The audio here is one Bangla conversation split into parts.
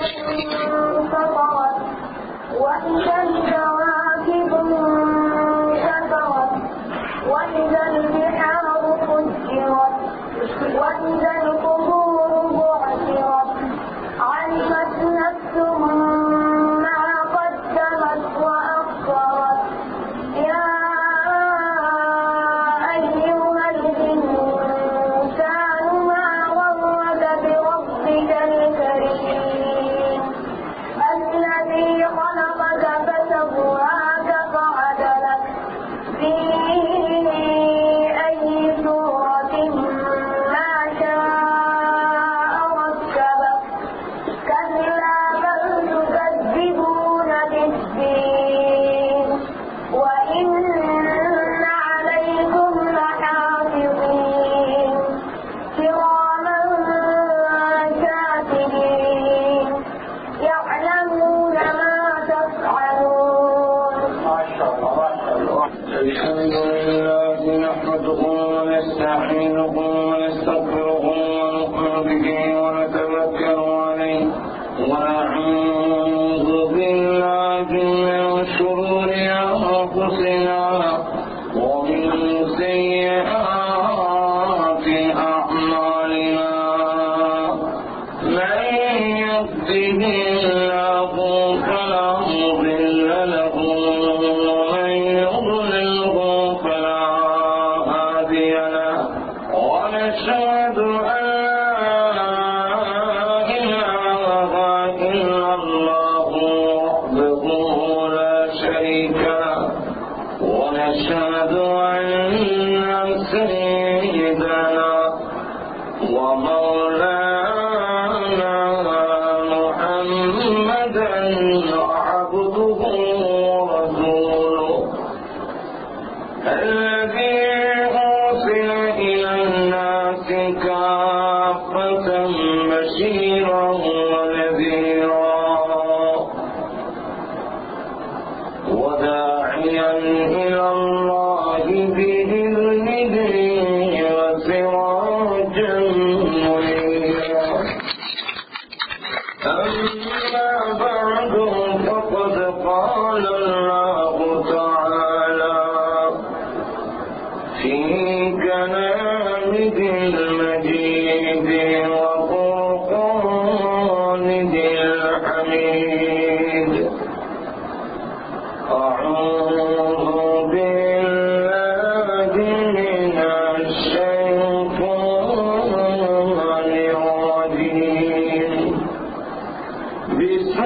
انفطرت وإذا الكواكب انتثرت وإذا البحار فجرت وإذا القبور بعثرت علمت نفس ما قدمت وأخرت يا أيها الإنسان ما غرك بربك الكريم الذي خلقك فسواك فعدلك في أي صورة ما شاء ركبك كلا بل تكذبون بالدين وإن عليكم لحافظين كراما كاتبين يعلمون ما تفعلون. ما شاء الله ما شاء الله. الحمد لله نحمده ونستعينه ونستغفره ونؤمن به ونتوكل عليه ونعوذ بالله من شرور أنفسنا ومن سيئات أعمالنا من يهده الله فلا مضل له ومن يضلله فلا هادي له ونشهد أن لا إله إلا الله وحده لا شريك له ونشهد أن سيدنا ومولانا محمدا عبده ورسوله الذي أرسل إلى الناس كافة بشيرا ونذيرا وداعيا إلى الله بإذنه وسراجا منيرا أما بعد فقد قال الله تعالى في كلامه المجيد وفرقانه الحميد أعوذ بالله من الشيطان الرجيم بسم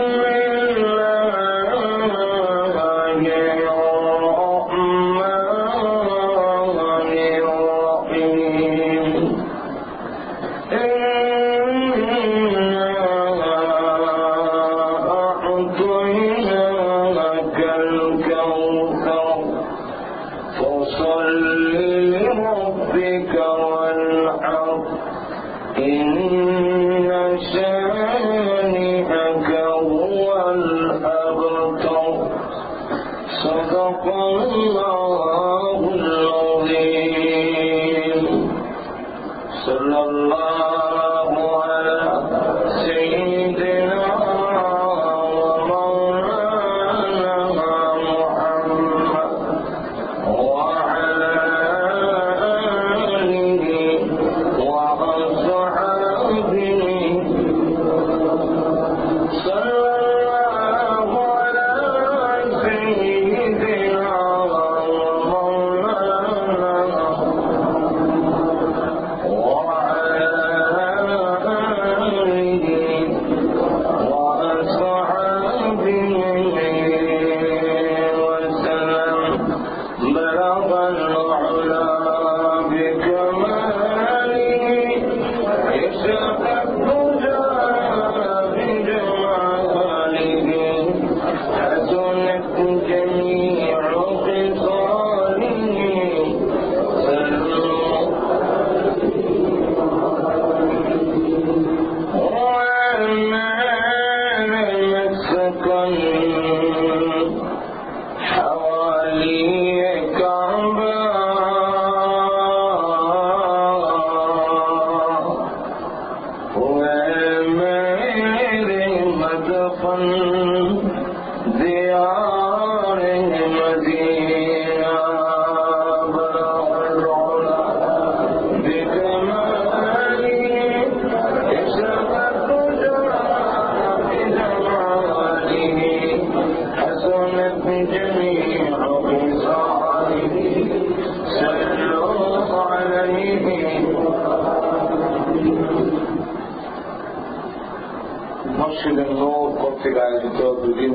মসজিদের নূর কর্তৃক আয়োজিত দুদিন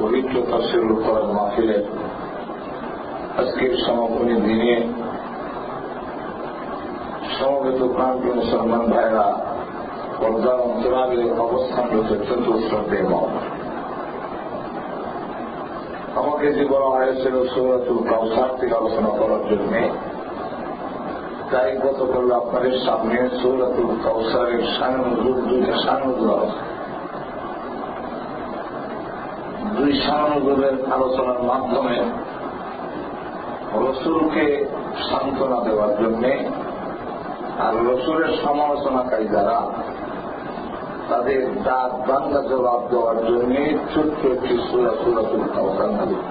পবিত্র তাফসীর কোরআন মাহফিলের আজকের সমাপনী দিনে সমবেত প্রান্তীয় মুসলমান ভাইরা পর্দার অন্তরালে অবস্থানরত চতুর্থে মত আমাকে যে বলা হয়েছিল সূরাতুল কাউসার থেকে আলোচনা করার জন্য, তাই গতকাল আপনাদের সামনে সূরাতুল কাউসারের শানুজুল দুইটা শানুজুল আছে। দুই শানুজুলের আলোচনার মাধ্যমে রসুলকে সান্ত্বনা দেওয়ার জন্য আর রসুলের সমালোচনাকারী যারা তাদের দাঁত বাংলা জবাব দেওয়ার জন্য ছোট্ট একটি সূরাতুল কাউসার নাজিল।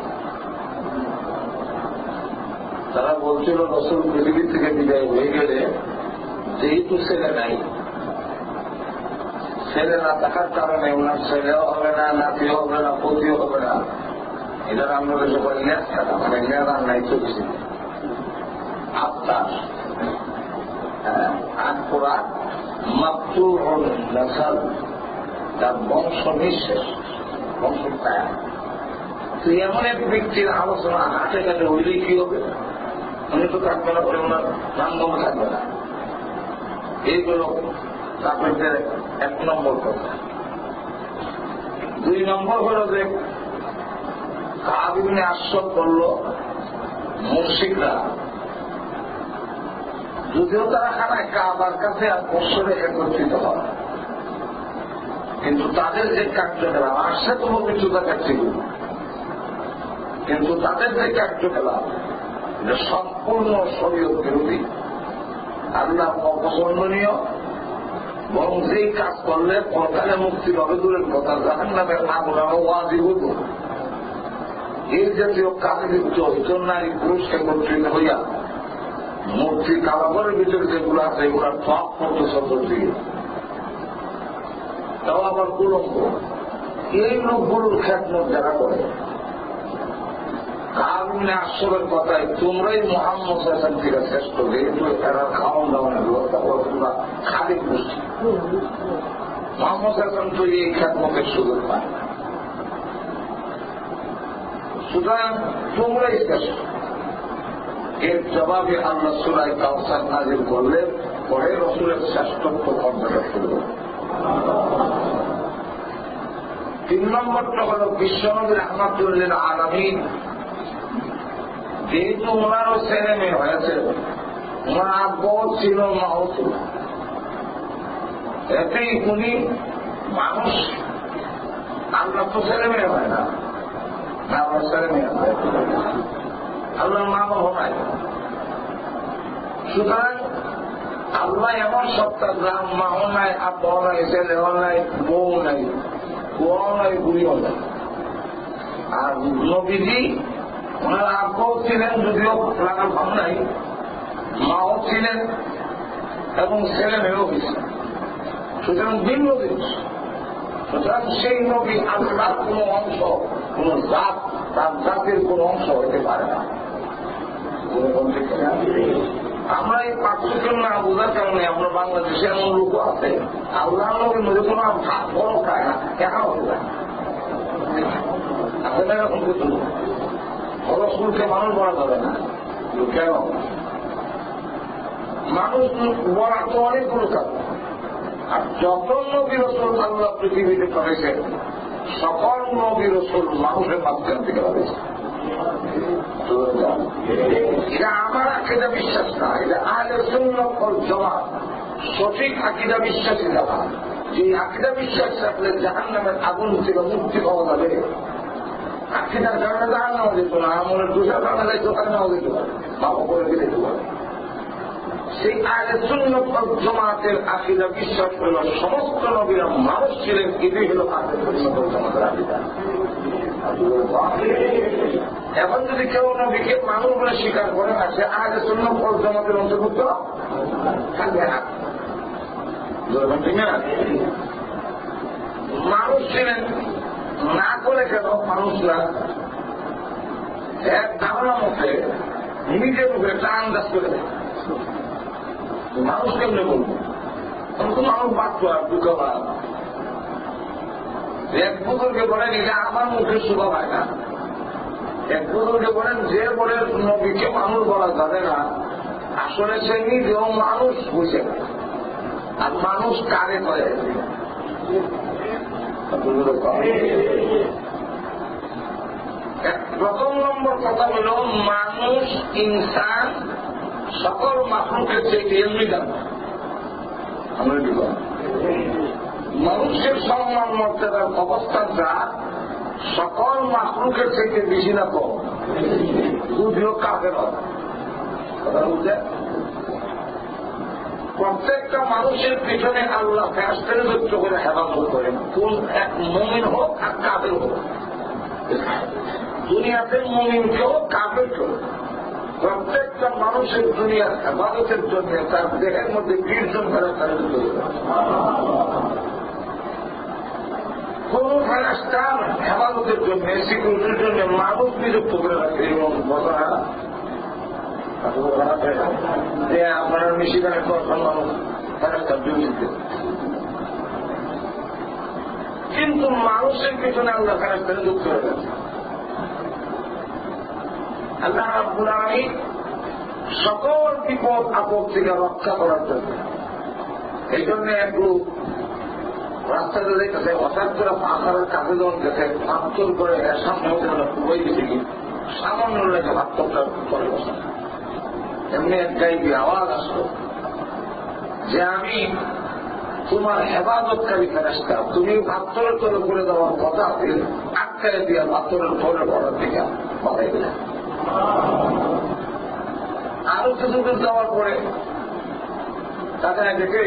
তারা বলছিল রসুল পৃথিবী থেকে বিদায় হয়ে গেলে যেহেতু ছেলে নাই, ছেলে না থাকার কারণে ওনার ছেলেও হবে না, নাতিও হবে না, পতিও হবে না। এটা আমরা সবাই ন্যাস থাকা মানে নেওয়ার নাই চলছে আত্মার আত্মরা মাতুর নাসাল, তার বংশ নিঃশেষ, বংশ পায়। তো এমন এক ব্যক্তির আলোচনা হাতে কাটে হইলেই কি হবে? উনি তো থাকবে না, করে ওনার নামগম থাকবে না। এইগুলো তাদের এক নম্বর কথা। দুই নম্বর হল যে কাবিনে আশ্রয় করল মুশরিকরা, যদিও তারা খানায় কাবার কাছে আর বৎসরে একত্রিত হয়, কিন্তু তাদের যে কার্যকলাপ আসছে তো পবিত্রতা কাটছিল, কিন্তু তাদের যে কার্যকলাপ এটা সম্পূর্ণ শরীয়ত বিরোধী, আল্লাহ অপছন্দনীয়, বরং যেই কাজ করলে পরকালে মুক্তি পাবে দূরের কথা, জাহান্নামের আগুন ওয়াজিব হতো। এই জাতীয় কাজে লিপ্ত একজন নারী পুরুষ একত্রিত হইয়া মূর্তি কাবাগরের ভিতরে যেগুলো আছে এগুলার টপ করতে চতুর্দিকে, তাও আবার উলঙ্গ। এই লোকগুলোর খ্যাতমত যারা করে কাবিনে আশ্রয়ের কথায় তোমরাই মোহাম্মদ হাসান থেকে শ্রেষ্ঠ, যেহেতু এরা খাওয়ান দাওয়ানের ব্যবস্থা করে তোমরা খালি গোষ্ঠী, মোহাম্মদ হাসান তো এই খ্যাতমতের সুযোগ পায় না। সুতরাং তোমরাই শ্রেষ্ঠ। এর জবাবে আল্লাহ সূরা কাউসার নাযিল করলে পরে রসুলের শ্রেষ্ঠত্ব বর্ণনা শুরু হবে। তিন নম্বরটা হল বিশ্বনবী রাহমাতুল লিল আলামিন, যেহেতু ওনারও ছেলে মেয়ে হয়েছে, ওনার আব্বাও ছিল, মাও ছিল, এতেই উনি মানুষ। আল্লাহ তো ছেলে মেয়ে হয় না, আমার ছেলে মেয়ে হয়, আল্লাহর মা বাবা নাই। সুতরাং আল্লাহ এমন সত্তা যার মাও নাই, আব্বাও নাই, ছেলেও নাই, বউ নাই, বউ নাই, বুড়িও নাই। আর নবীজি ওনার আব্বাও ছিলেন, যদিও লাগার ভাব নাই, মাও ছিলেন এবং ছেলে মেয়েও হয়েছিল। সুতরাং ভিন্ন জিনিস। সুতরাং সেই নবী আল্লাহর কোন অংশ, কোন জাত, তার জাতির কোন অংশ হতে পারে না। আমরা এই পার্থক্য না বোঝার কারণে আমরা বাংলাদেশে এমন লোক আছে আল্লাহ নবীর মধ্যে কোন ভাগ বড় খায় না, কেন হতে পারে আসলে এরকম কিছু রসুলকে মানুষ বলা যাবে না। কেন? মানুষ বলা তো অনেকগুলো কারণ, আর যত নবী রসুল আল্লাহ পৃথিবীতে করেছেন সকল নবী রসুল মানুষের মাধ্যম থেকে করেছে। এটা আমার আকীদা বিশ্বাস না, এটা আহলে সুন্নাত ওয়াল জামাত সঠিক আকীদা বিশ্বাসী যারা, যে আকীদা বিশ্বাস থাকলে জাহান্নামের আগুন থেকে মুক্তি পাওয়া যাবে। আকীদার কারণে জাহান্নামে যেত না, আমলের দোষের কারণে যাইতো জাহান্নামে যেতে পারে, মাফ করে দিতে পারে। সেই আহলে সুন্নাত ওয়াল জামাতের আকীদা বিশ্বাস হল সমস্ত নবীরা মানুষ ছিলেন, এটাই হল আহলে সুন্নাত ওয়াল জামাতের আকীদা। এখন যদি কেউ নবীকে মানুষ বলে স্বীকার করে না, সে আহলে সুন্নাত ওয়াল জামাতের অন্তর্ভুক্ত থাকবে না। মানুষ ছিলেন না করে কেন মানুষরা এক ধারণা মধ্যে নিজের উপরে একটা আন্দাজ করে দেয় মানুষ কেমনে বলবো, তখন তো মানুষ বাঁচত আর দুঃখ এক বুজুর্গে বলেন এটা আমার মুখে শোভা পায় না। এক বুজুর্গে বলেন যে বলে নবীকে মানুষ বলা যাবে না, আসলে সে নিজেও মানুষ বুঝে না। আর মানুষ কারে করে প্রথম নম্বর কথা হল মানুষ ইনসান সকল মাখলুকের চেয়ে এমনি দাম। মানুষের সম্মান মর্যাদার অবস্থানটা সকল মাখলুকের থেকে বেশি না কম, যদিও কাফের হয়। প্রত্যেকটা মানুষের পিছনে আল্লাহ ফেরেশতাদের যুক্ত করে হেফাজত করেন, কোন এক মুমিন হোক আর কাফের হোক। দুনিয়াতে মুমিনকে হোক কাফেরকে হোক, প্রত্যেকটা মানুষের দুনিয়ার হেফাজতের জন্য তার দেহের মধ্যে 20 জন ফেরেশতা যুক্ত করে। কোন ফেরেশতার হেফাজতের জন্য সিকিউরিটির জন্য মানুষ নিযুক্ত করে রাখে। এবং ঘটনা যে আপনারা মিশিগানে প্রথম মানুষ ফেরেশতার ডিউটিতে, কিন্তু মানুষের পিছনে আল্লাহ ফেরেশতা যুক্ত হয়ে গেছে। আল্লাহ রাব্বুল আলামিন সকল বিপদ আপদ থেকে রক্ষা করার জন্য এই জন্য একটু রাস্তাতে দেখতেছে হঠাৎ করে পাহাড়ের কাছে যখন গেছে পাথর করে সামনে খুবই গেছে কি সামান্য লেগে পাথরটা করে বসা। এমনি এক গাইবি আওয়াজ আসলো যে আমি তোমার হেফাজতকারী ফেরেশতা, তুমি পাথরের তলে করে দেওয়ার কথা আটকায় দিয়া পাথরের তলে পড়ার দিকে বাধাই দিলে। আরো কিছু দূর যাওয়ার পরে তাকে দেখে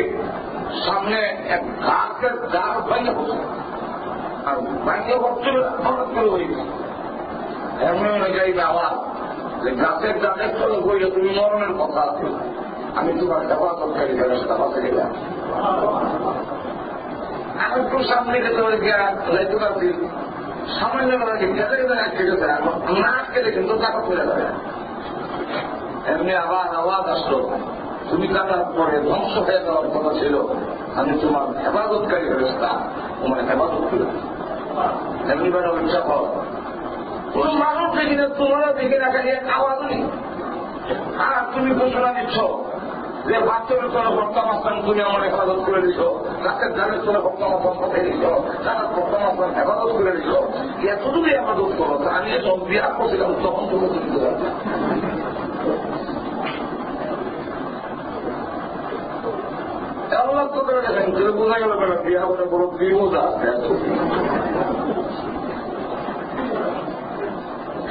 সামনে এক গাছের গাছ ভাঙে বসে, আর ভাঙে বছর হঠাৎ করে হয়ে গেছে। এমনি অনুযায়ী আওয়াজ যে গাছের গাছের তলে বইলে তুমি মরণের কথা আছে, আমি তোমার হেফাজতকারী ফেরেশতা বাঁচে গেলাম। আমি একটু সামনে গেতে যাইতে পারছি, সামান্য গেতে গেতে আটকে গেছে, না আটকে কিন্তু তাকে ফেলে দেয়। এমনি আবার আওয়াজ আসলো, তুমি কাটার পরে ধ্বংস হয়ে যাওয়ার কথা ছিল, আমি তোমার হেফাজতকারী ফেরেশতা, তোমার হেফাজত করে। এমনি বেড়া ইচ্ছা কর কোন মানুষ দেখি না, তোমরা দেখে রাখা এক আওয়াজ নেই। আর তুমি ঘোষণা দিচ্ছ যে বাচ্চাদের তোরা বর্তমান তুমি আমার হেফাজত করে দিচ্ছ, গাছের ধানের তোরা বর্তমান পাঠিয়ে দিচ্ছ, তারা বর্তমান হেফাজত করে দিচ্ছ। এতটুকুই হেফাজত করো, আমি সব বিরাট করছিলাম তখন তুমি দিতে পারবে। আল্লাহ তো করে দেখেন যে বোঝা গেল কেন বিয়া করে বড় বিপদ আছে।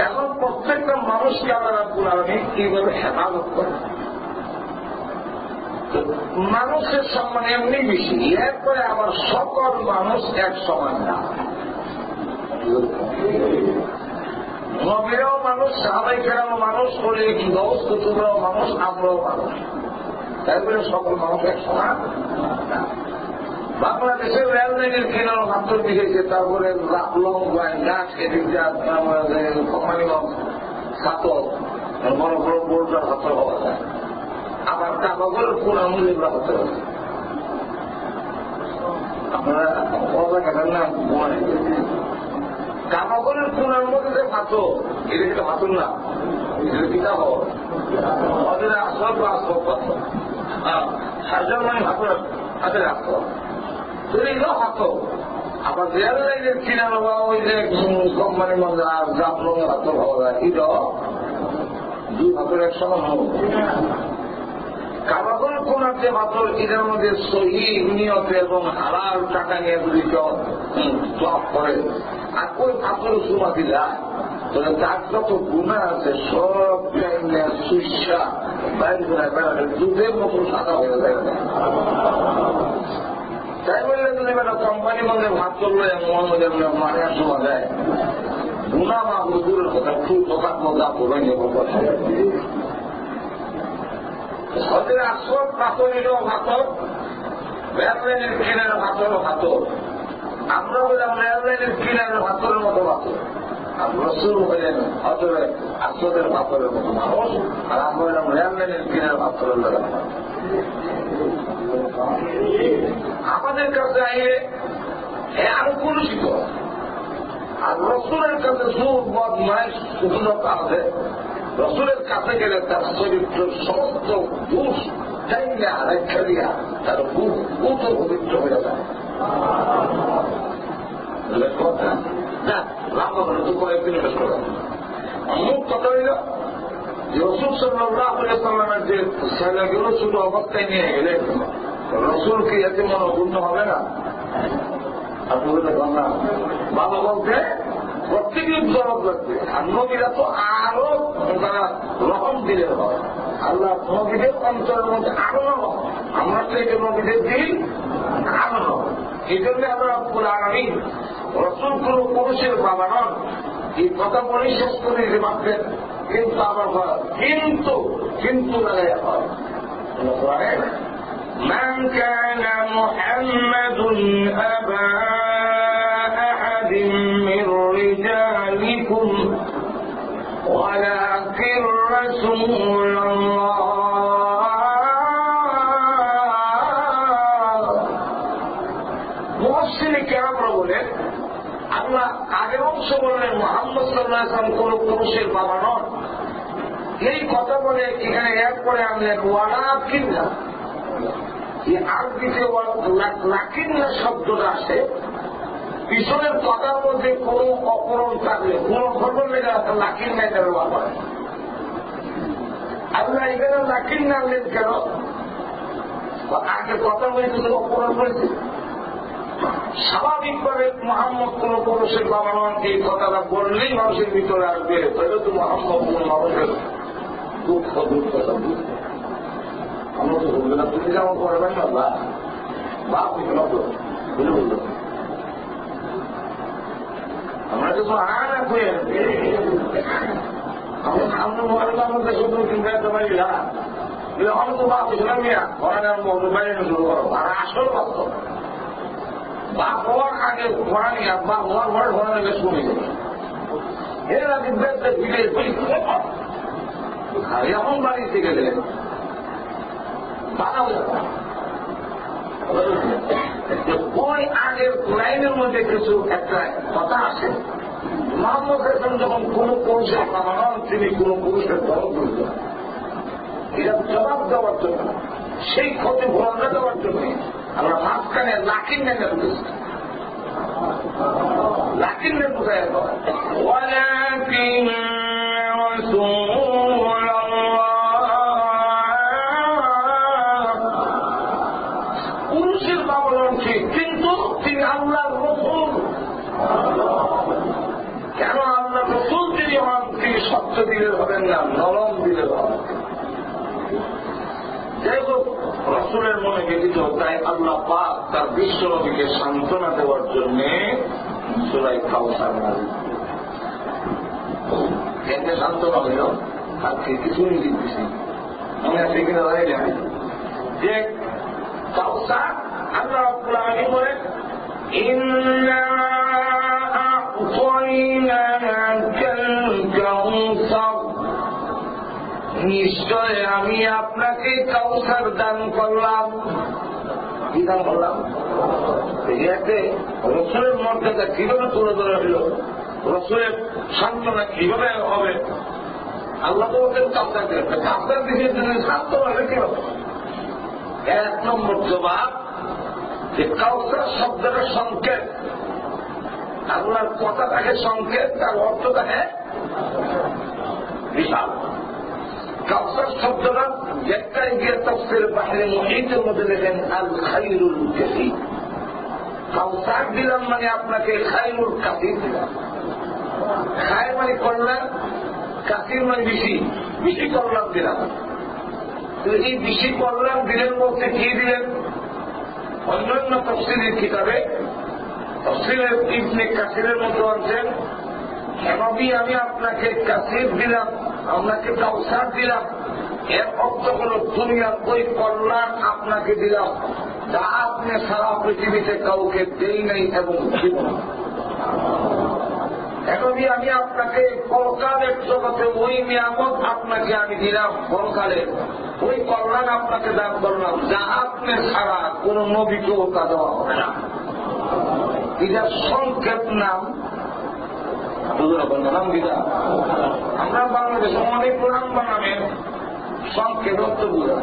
এখন প্রত্যেকটা মানুষকে আল্লাহ রাব্বুল আলামিন কিভাবে হেফাজত করে। মানুষের সম্মান এমনি বেশি, এরপরে আবার সকল মানুষ এক সমান না। নবীরাও মানুষ, সাহাবায়ে কেরামও মানুষ, ওলি গৌস কুতুবরাও মানুষ, আমরাও মানুষ, তারপরে সকল মানুষ এক সমান না। বাংলাদেশে রেল লাইনের কেনার হাতর দিয়েছে, তারপরে লং গাছ এদিকে কোম্পানিগঞ্জ হাতর বড় বড় বোর্ডার হাতর হওয়া যায়। আবার কাগজের কোন আমলের হতে হবে আপনারা গেছেন না। কাগজের কোনার মধ্যে যে পাথর, এটা কিন্তু পাথর না, এটা কিনা হওয়া ওদের আসল বা আসল পাথর। সার্জন মানে হাতের হাতের আসল তৈরিও হাতর। আবার রেল লাইনের কিনানো বা ওই যে কোম্পানির মধ্যে জাফলঙের হাতর হওয়া যায়, এটা দুই হাতের এক সমান হবে। কাবাগর কোনার যে পাথর, এটার মধ্যে সহি নিয়ত এবং হালাল টাকা নিয়ে যদি কেউ জব করে আর ওই পাথর সুমাতি যায়, তাহলে তার যত গুণা আছে সব সুইসা বাইরে করে বেড়ালে দুধের মতো সাদা হয়ে যায়। তাই বললে যদি কোম্পানি মধ্যে ভাত চললে মধ্যে মারিয়া শোনা যায়, গুণা বা হুজুরের কথা খুব দোকান মধ্যে ভরে নেব। ওদের আসল পাথরেরও পাথর, রেললাইনের কিনার পাথরও পাথর। আমরা বললাম রেললাইনের কিনার পাথরের মতো পাথর, আর রসুল হলেন আসলের পাথরের মতো মানুষ, আর আমরা বললাম রেললাইনের কিনার পাথরের লোক। আমাদের কাছে আইয়ে আরো কলুষিত। আর রসুলের কাছে সুর বদমাইশ সুন্দরতা আছে, রসুলের কাছে গেলে তার চরিত্রের সমস্ত দোষ চাইলে রেখা দিয়া তার পুত পবিত্র হয়ে যায়। অমুক কথা হইল রসুল সাল্লামের যে ছেলেগুলো শুধু অবস্থায় নিয়ে গেলে রসুল কি এতে মনোপূর্ণ হবে না? আপনি বললেন না, বাবা বলতে প্রত্যেকেই জবাব লাগবে। আর নবীরা তো আরো তারা রকম দিলে হয়। আল্লাহ নবীদের অঞ্চলের মধ্যে আরো নয়, আমরা তো এই নবীদের দিন আরো নয়। এই জন্য আমরা আগামী রসুল কোন পুরুষের বাবা নন, এই কথা বলেই শেষ করে দিতে পারতেন। কিন্তু আবার কিন্তু লাগাইয়া হয় من كان محمد أبا أحد من رجالكم ولكن رسول الله মুফাসসির কেরামরা বলেন আল্লাহ আগের অংশ বললেন মুহাম্মদ সাল্লাল্লাহু আলাইহি ওয়াসাল্লাম কোন পুরুষের বাবা নন। এই কথা বলে এখানে এরপরে আনলেন ওয়ালাকিন্না। এই আরবিতে লাকিন্না শব্দটা আসে পিছনের কথার মধ্যে কোন অপরণ থাকলে কোন ঘটন লেগে লাকিন্না এটা ব্যবহার করে। আল্লাহ এখানে লাকিন্না আনলেন কেন? আগে কথা বলতে অপরণ করেছে। স্বাভাবিকভাবে মোহাম্মদ কোন পুরুষের বাবা নন এই কথাটা বললেই মানুষের ভিতরে আসবে, তাহলে তো মোহাম্মদ কোন মানুষের দুঃখ দুর্দশা বুঝবে। আমরা তো বলবে না তুমি যেমন করবেন না বাপ তো বুঝে বলতো আমরা তো আনা খুঁয়ে আমরা সামনে মোবাইল আমাদের শুধু চিন্তা করতে পারি না, আমি তো বাপ ছিলাম মিয়া ঘরে বাইরে শুরু করো। আর আসল বাস্তব বাপ হওয়ার আগে ঘোরা নিয়ে বাপ হওয়ার ঘরে ঘোরা নিয়ে শুনে যাবে এর আগে ভিড়ে আর এখন বাড়িতে গেলে ওই আগের লাইনের মধ্যে কিছু একটা কথা আছে। মোহাম্মদ হাসান যখন কোন পুরুষের বাবা নন তিনি কোন পুরুষের দরদ করতেন, এটা জবাব দেওয়ার জন্য সেই ক্ষতি ভরণা দেওয়ার জন্য আমরা মাঝখানে লাকিন্না ঢুকেছি। লাকিন্না ঢুকায় পুরুষের বাবা নন ঠিক, কিন্তু তিনি আল্লাহর রাসূল। কেন আল্লাহর রাসূল তিনি হন? তিনি শক্ত দিলের হবেন না, নরম দিলের হবেন। যাই হোক রাসূলের মনে ব্যতীত, তাই আল্লাহ পাক তার বিশ্ব নবীকে সান্ত্বনা দেওয়ার জন্য সূরা কাউসার নাযিল এতে সান্ত্বনা হইল। আজকে কিছুই দিচ্ছি মনে আছে কিনা জানি না যে কাউসার আল্লাহ রাব্বুল আলামিন বলেন ইন্না আ'তাইনাকাল কাউসার, নিশ্চয় আমি আপনাকে কাউসার দান করলাম। কি দান করলাম? এতে রসুলের মর্যাদা কিভাবে তুলে ধরা হইল, রসুলের সান্ত্বনা কিভাবে হবে? আল্লাহ তো ওদের কাউসার দেন, কাউসার দিকে সান্ত্বনা হবে কি হবে? এক নম্বর জবাব যে কাউসার শব্দের সংকেত, আল্লাহর কথা থাকে সংকেত, তার অর্থ থাকে বিশাল। কাউসার শব্দটা যেটাই গিয়ে তাফসীর বাহরে মুহীতের মধ্যে লেখেন আল খায়রুল কাসীর। কাউসার দিলাম মানে আপনাকে খায়রুল কাসীর দিলাম। খায় মানে করলাম, কাসীর মানে বেশি, বেশি করলাম দিলাম। এই বেশি করলাম দিলেন বলতে কি দিলেন? অন্যান্য তাফসীরের কিতাবে তাফসীরে ইবনে কাসীরের মধ্যে আছেন নবী আমি আপনাকে কাসীর দিলাম, আপনাকে কাউসার দিলাম, এর অর্থ হল দুনিয়ার ওই কল্যাণ আপনাকে দিলাম যা আপনি সারা পৃথিবীতে কাউকে দেই নাই এবং দিব না। এখনই আমি আপনাকে পরকালের জগতে ওই নিয়ামত আপনাকে আমি দিলাম, পরকালে ওই কল্যাণ আপনাকে দান করলাম যা আপনি ছাড়া কোন নবীকেও তা দেওয়া হবে না। এটার সংক্ষেপ নাম নাম গীতা। আমরা বাংলাদেশে অনেক নাম বানাবে সংক্ষেপ অর্থ বুঝা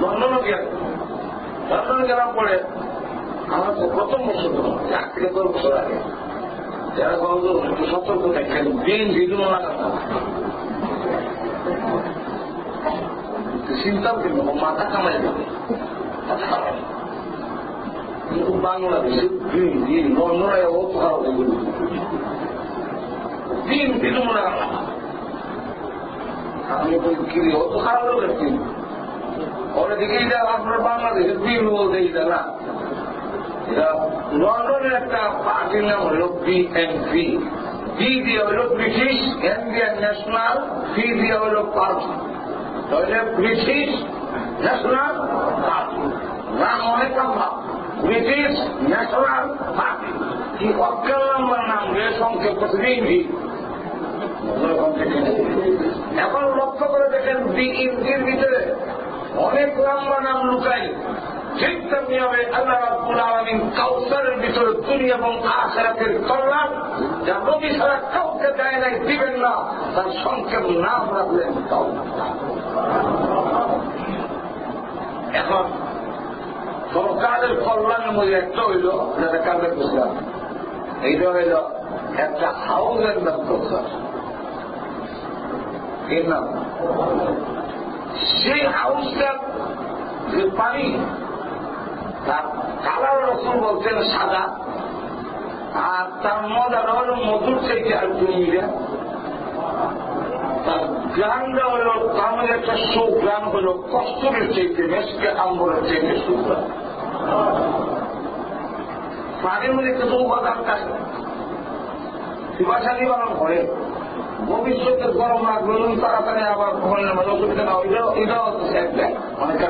লন্ডনে গেলাম পরে আমার তো প্রথম বছর 1 থেকে 2 বছর আগে যারা বলতো একটু সতর্ক দেখেন দিন ভিডিও লাগানো চিন্তা করল মাথা কামাই যাবে কিন্তু বাংলাদেশে দিন লন্ডনে অত খারাপ দিন ভিডিও লাগানো আমি কি অত খারাপ হবে দিন ওরা দিকে আপনার বাংলাদেশের দিন বলতে এটা না লন্ডনের একটা পার্টির নাম হল বিএনপি। বি দিয়ে হল ব্রিটিশ ইন্ডিয়ান ন্যাশনাল, পি দিয়ে হল পার্টি, তাহলে ব্রিটিশ ন্যাশনাল পার্টি নাম অনেক লম্বা, ব্রিটিশ ন্যাশনাল পার্টি। কি অজ্ঞান লম্বা নাম রে সংক্ষেপ বিএনপি। এখন লক্ষ্য করে দেখেন বিএনপির ভিতরে অনেক লম্বা নাম লুকাই। ঠিক তেমনি হবে আল্লাহ রাব্বুল আলামিন কাউসারের ভিতরে দুনিয়া এবং আখিরাতের কল্যাণ যা নবী ছাড়া কাউকে দেয় নাই, দিবেন না, তার সংক্ষেপ নাম রাখলেন কাউসার। এখন সরকারের কল্যাণের মধ্যে একটা হইল যেটা কাদের বুঝলাম, এইটা হইল একটা হাউসের নাম কাউসার। এর নাম সেই হাউসটা যে পানি তার কালার রসুন বলছেন সাদা, আর তার মজাটা হল মধুর চাইতে আর জমিরা, তার গ্রামটা হল তার মধ্যে একটা সুগ্রাম হল কষ্টরের চাইতে মেসকে আম্বরের চাইতে সুগ্রাম। পানির মধ্যে কিছু উপাদান থাকে পিপাসা নিবারণ করে, ভবিষ্যতে গরম লাগবে তাড়াতাড়ি আবার অসুবিধা না, এটাও দেয় অনেক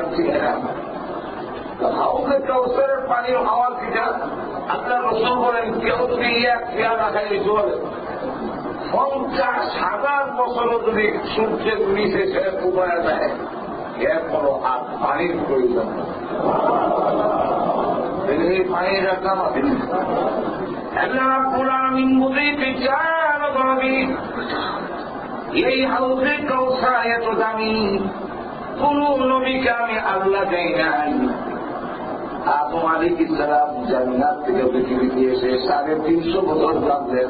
হাউসের কাউসারের পানির হাওয়ার কিটা আপনার রসুল বলেন কেউ যদি এক পেয়ার রাখাই চলে 50,000 বছরও যদি সূর্যের নিচে সে উপায় দেয় এরপরও আর পানির প্রয়োজন এই পানির রাখলাম এই হাউসের কাউসার এত দামি কোন নবীকে আমি আল্লাহ দেই নাই। আদম আলাইহিস সালাম জান্নাত থেকে পৃথিবীতে এসে 350 বছর লাগলেন,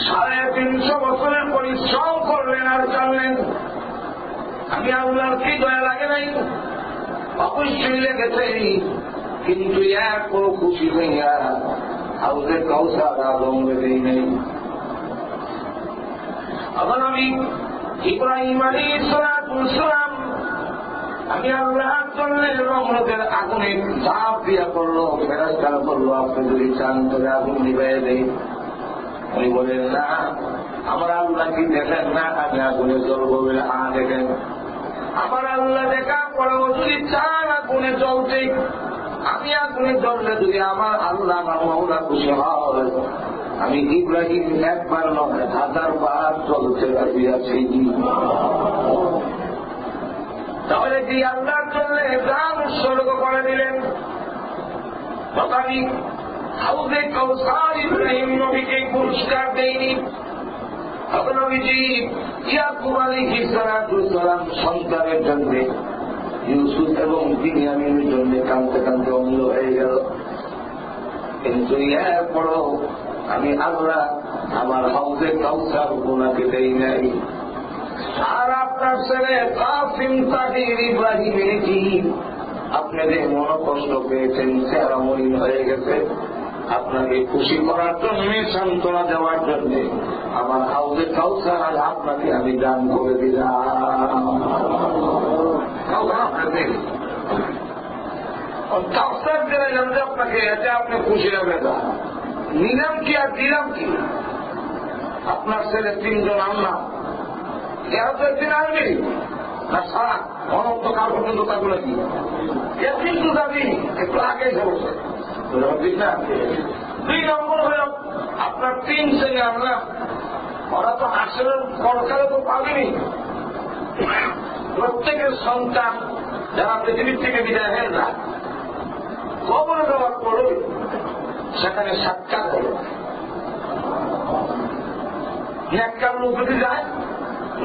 350 বছরের পরিশ্রম করলেন আর জানলেন আমি আল্লাহর কি দয়া লাগে নাই? অবশ্যই লেগেছে, কিন্তু এক বড় খুশি হইয়া হাউসের কাউসার আদমকে দেই নাই। আবার আমি ইব্রাহিম আলাইহিস সালাম আমি আল্লাহর জন্য রহমতের আগুনে ঝাঁপ দিয়া করলো, ফেরেশতারা করলো আপনি যদি চান তবে আগুন নিভাইয়া দেই। উনি বলেন না, আমার আল্লাহ কি দেখেন না আমি আগুনে জ্বলবো বলে? দেখেন আমার আল্লাহ দেখা পরেও যদি চান আগুনে জ্বলতে, আমি আগুনে জ্বললে যদি আমার আল্লাহ আমার মাওলা খুশি হয়, আমি ইব্রাহিম একবার নয় 1000 বার জ্বলতে রাজি আছি। তাহলে কি আল্লাহর জন্য প্রাণ উৎসর্গ করে দিলেন? তথাপি হাউজে কাউসার ইব্রাহিম নবীকে পুরস্কার দেয়নি। নবীজি ইয়াকুব আলাইহিস সালাম সন্তানের জন্য ইউসুফ এবং বিনিয়ামিনের জন্য কাঁদতে কাঁদতে অম্ল হয়ে গেল, কিন্তু এরপরও আমি আল্লাহ আমার হাউজে কাউসার ওনাকে দেই নাই। আর আপনার ছেলে কাসিম তাহির ইব্রাহিমের কি আপনাদের মনোকষ্ট পেয়েছেন, চেহারা মলিন হয়ে গেছে, আপনাকে খুশি করার জন্য সান্ত্বনা দেওয়ার জন্য আমার হাউজে কাউসার আর আপনাকে আমি দান করে দিলাম। কাউসার দিলাম যে আপনাকে, এতে আপনি খুশি হবে না। নিলাম কি আর দিলাম কি? আপনার ছেলে 3 জন আনলাম, এরা তো একদিন আসবে না, সারা অনন্ত কাল পর্যন্ত থাকবে নাকি? কিন্তু দাবি একটু আগে সমস্যা ঠিক না। 2 নম্বর হল আপনার 3 ছেলে আনলাম, ওরা তো আসলে সরকারে তো পাবেনি। প্রত্যেকের সন্তান যারা পৃথিবীর থেকে বিদায় হয়ে যায়, কবরে যাওয়ার পরই সেখানে সাক্ষাৎ হল। নেককার লোক যদি যায়,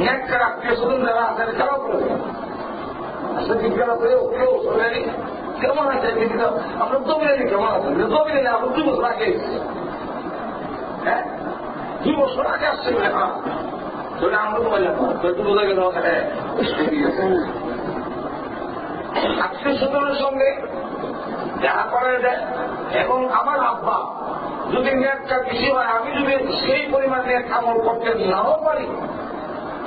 নেককার আত্মীয় স্বজন যারা আছেন তারাও করে আসলে জিজ্ঞাসা করে কেউ শোনেনি কেমন আছে, আমরা জমিনে কেমন আছেন, জমিনে আমরা 2 বছর আগে এসেছি, হ্যাঁ 2 বছর আগে আসছে বলে হ্যাঁ তাহলে আমরা তো বললাম একটু বোঝা গেল আত্মীয় স্বজনের সঙ্গে দেখা করা যায়। এবং আমার আব্বা যদি নেককার বেশি হয়, আমি যদি সেই পরিমাণে আমল করতে নাও পারি,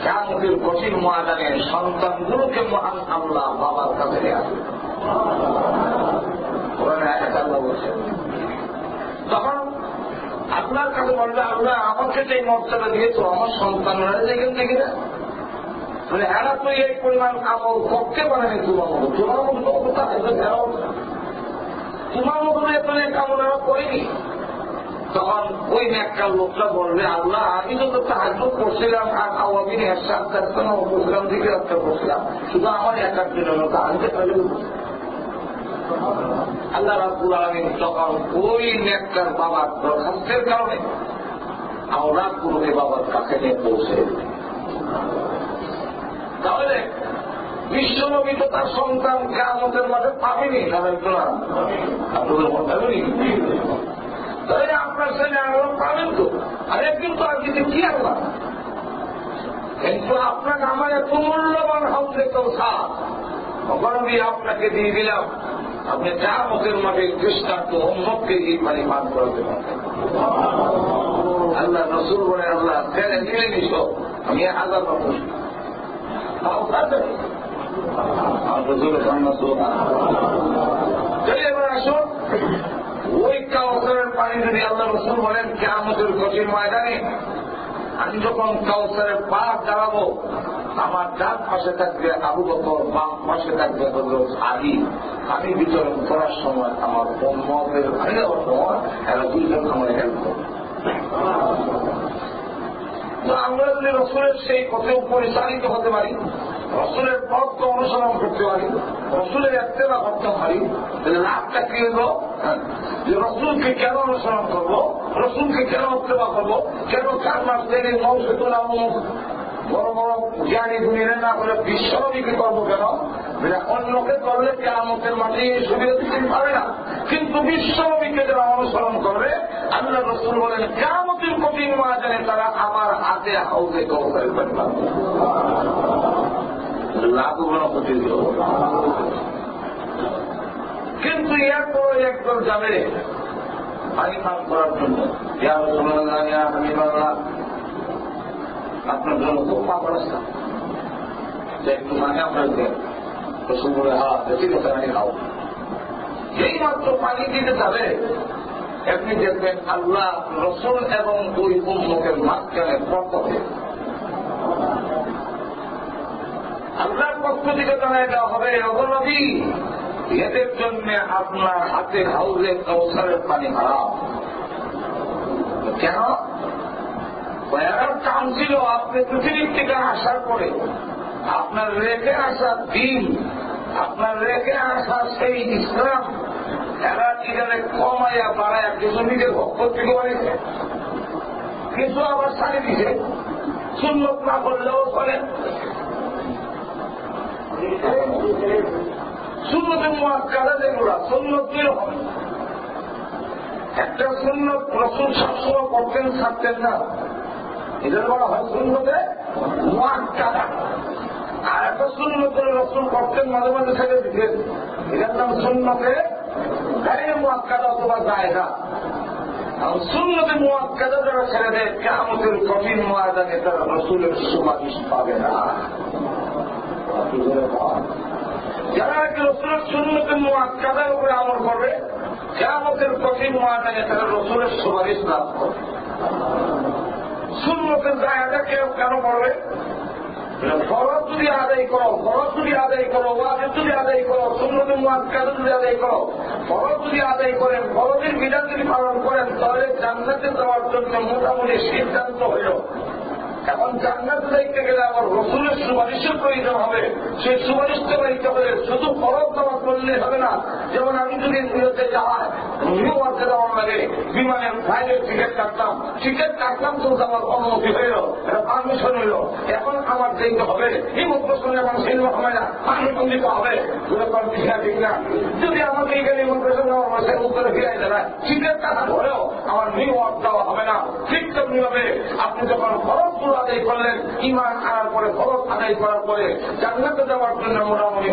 কিয়ামতের কঠিন ময়দানে সন্তানগুলোকে মহান আল্লাহ বাবার কাছে আসবে। তখন আপনার কাছে বলবে আল্লাহ আমাকে যে মর্যাদা দিয়েছ আমার সন্তানরা যেখান থেকে না, মানে এরা তো এই পরিমাণ আমল করতে পারেনি তোমার মতো, তোমার মতো কোথায় তোমার মতো আমল এরা করেনি। তখন ওই নেককার লোকটা বলবে আল্লাহ আমি তো তাহাজ্জুদ করছিলাম আর আওয়ামী এরশাদ করছিলাম, দিকে রক্ষা করছিলাম, শুধু আমার একার জন্য তাহাজ্জুদ পারলে আল্লাহ রাব্বুল আলামিন তখন ওই নেককার বাবার দরখাস্তের কারণে আওলাদ গুলোকে বাবার কাছে নিয়ে পৌঁছে। তাহলে বিশ্বনবী তো তার সন্তান কিয়ামতের মাঠে পাবেনি, আপনাদের মনে পাবেনি, তাহলে আপনার ছেলে আল্লাহ পাবেন তো, আর একদিন তো আর কিছু কি আল্লাহ, কিন্তু আপনাকে আমার এত মূল্যবান হাউজে কৌশল আপনাকে দিয়ে দিলাম, আপনি কিয়ামতের মাঠে দৃষ্টান্ত উম্মতকে এই পানি পান করাতে পারবেন। আল্লাহ রাসূল বলে আল্লাহ ছেলে দিলে নিস আমি 1000 মানুষ এবার আসুন ওই কাউসারের পানি যদি আল্লাহ রাসূল বলেন কিয়ামতের কঠিন ময়দানে আমি যখন কাউসারের পাড় দাঁড়াবো, আমার ডান পাশে থাকবে আবু বকর, বাম পাশে থাকবে হযরত আলী। আমি বিতরণ করার সময় আমার উম্মতের পানি দেওয়ার সময় এরা 2 জন আমার হেল্প করবে। আমরা যদি রসুলের সেই পথে পরিচালিত হতে পারি, রসুলের পথকে অনুসরণ করতে পারি, রসুলের ইত্তেবা করতে পারি, তাহলে লাভটা কি হলো যে রসুলকে কেন অনুসরণ করবো, রসুলকে কেন ইত্তেবা করবো, কেন কারমার শ্রেণী মৌসুদুল আমুক বড় বড় জ্ঞানী গুণীরা না করে বিশ্বনবীকে করবো কেন? অন্যকে করলে কিয়ামতের মাঠে সুবিধা দিতে পারে না, কিন্তু বিশ্বনবীকে যারা অনুসরণ করবে আল্লাহ রাসূল বলেন কিয়ামতের কঠিন ময়দানে তারা আমার হাতে হাউজে কাউসার পাবে। লাভ হলো ক্ষতি দিল, কিন্তু এরপর একদল যাবে পানি পান করার জন্য, ইয়া রাসূলুল্লাহ ইয়া হাবিবাল্লাহ আপনার জন্য খুব পাপ রাস্তা একটু মানে আপনার রসুল বলে হ্যাঁ ঠিক আছে আমি খাও। এই মাত্র পানি দিতে যাবে আপনি দেখবেন আল্লাহ রসুল এবং ওই উম্মতের মাঝখানে পথে আল্লাহর পক্ষ থেকে জানাই দেওয়া হবে নবী এদের জন্য আপনার হাতে হাউজে কাউসারের পানি হারাম। কেন? এরার কাম ছিল আপনি পৃথিবীর থেকে আসার পরে আপনার রেখে আসা দিন, আপনার রেখে আসা সেই ইসলাম এরা এখানে কমাইয়া বাড়াইয়া কিছু নিজের ভক্ত থেকে বানিয়েছে, কিছু আবার ছাড়িয়ে দিছে, সুন্নত না করলেও চলে। সুন্নতের মুআক্কাদা যেগুলো সুন্নত দুই রকম, একটা সুন্নত রাসূল সবসময় করতেন ছাড়তেন না, এদের বলা হয় সুন্নতে মুআক্কাদা, আর একটা সুন্নত রাসূল করতেন মাঝে মাঝে ছেড়ে দিতেন, এটার নাম সুন্নতে গায়রে মুআক্কাদা অথবা জায়েজা। সুন্নতে মুআক্কাদা যারা ছেড়ে দেয় কিয়ামতের কঠিন ময়দানে তারা রাসূলের সুপারিশ পাবে না। যারা রাসূলের সুন্নতে মুআক্কাদার উপরে আমল করবে কিয়ামতের কঠিন ময়দানে তারা রাসূলের সুপারিশ লাভ করবে। সুন্নতের জায়েজা কেউ কেন করবে? ফরজ যদি আদায় করো, ফরজ যদি আদায় করো, ওয়াজিব যদি আদায় করো, সুন্নতে মুআক্কাদা যদি আদায় করো, ফরজ যদি আদায় করেন, ফরজের বিধান যদি পালন করেন, তাহলে জান্নাতে যাওয়ার জন্য মোটামুটি সিদ্ধান্ত হইল। এখন জান্নাতে যাইতে গেলে আমার রসুলের সুপারিশের প্রয়োজন হবে। সেই সুপারিশটা পাইতে হবে। শুধু ফরজ নামাজ পড়লে হবে না। যেমন আমি যদি বিরুদ্ধে যাওয়ায় নিউ মার্কে যাওয়ার লাগে বিমানের ফ্লাইটের টিকিট কাটতাম তো আমার অনুমতি হইল, এটা পারমিশন হইল। এখন আমার যেতে হবে এই মত শুনে আমার সেই হবে না, পারমিশন দিতে হবে। ঠিক না? যদি আমাকে এখানে ইমিগ্রেশন নেওয়ার মাসের উত্তরে ফিরাই দেয় টিকিট কাটা ধরেও আমার নিউ মার্ক দেওয়া হবে না। ঠিক তেমনি হবে আপনি যখন ফরজগুলো আদায় করলেন, ইমান আনার পরে ফরজ আদায় করার পরে জান্নাতে যাওয়ার জন্য মোটামুটি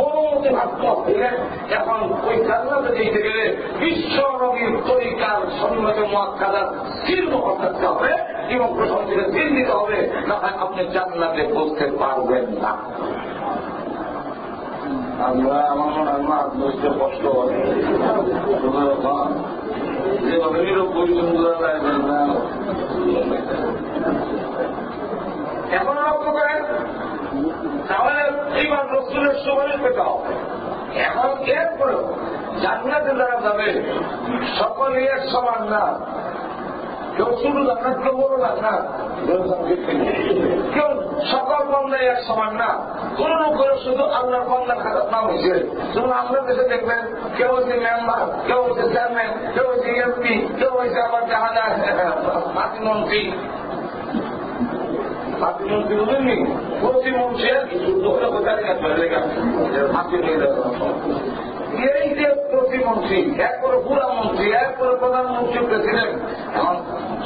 অনুমতি ভাবতে হইলেন। এখন ওই জান্নাতে যেতে গেলে বিশ্ব নবীর তরিকার সন্ন্যতে মুআক্কাদার দীর্ঘ থাকতে হবে এবং প্রথম থেকে দিন দিতে হবে, না হয় আপনি জান্নাতে পৌঁছতে পারবেন না। আমরা আমার মনে হয় মাছ বুঝতে কষ্ট হবে যেভাবে পরিচন্দ্র লাগবেন না। এখন লক্ষ্য করেন তাহলে এইবার রসুলের সুপারিশ পেতে হবে। এখন এরপরেও জান্নাতে যারা যাবে সকলে এক সমান না। কেউ শুধু জান্নাত, কেউ বড় জান্নাত, কেউ সকল বন্ধায় এক সমান না। কোন করে শুধু আল্লাহর বন্ধার খাতার নাম হয়েছে। যেমন আমরা দেশে দেখবেন কেউ হয়েছে মেম্বার, কেউ হয়েছে চেয়ারম্যান, কেউ হয়েছে এমপি, কেউ হয়েছে আবার জাহাজা প্রতিমন্ত্রী বুঝেননি প্রতিমন্ত্রী আর কি যুদ্ধ হলে ফাঁসি হয়ে যাবে। এই যে প্রতিমন্ত্রী, একবারে পুরা মন্ত্রী, একবারে প্রধানমন্ত্রী, প্রেসিডেন্ট, এখন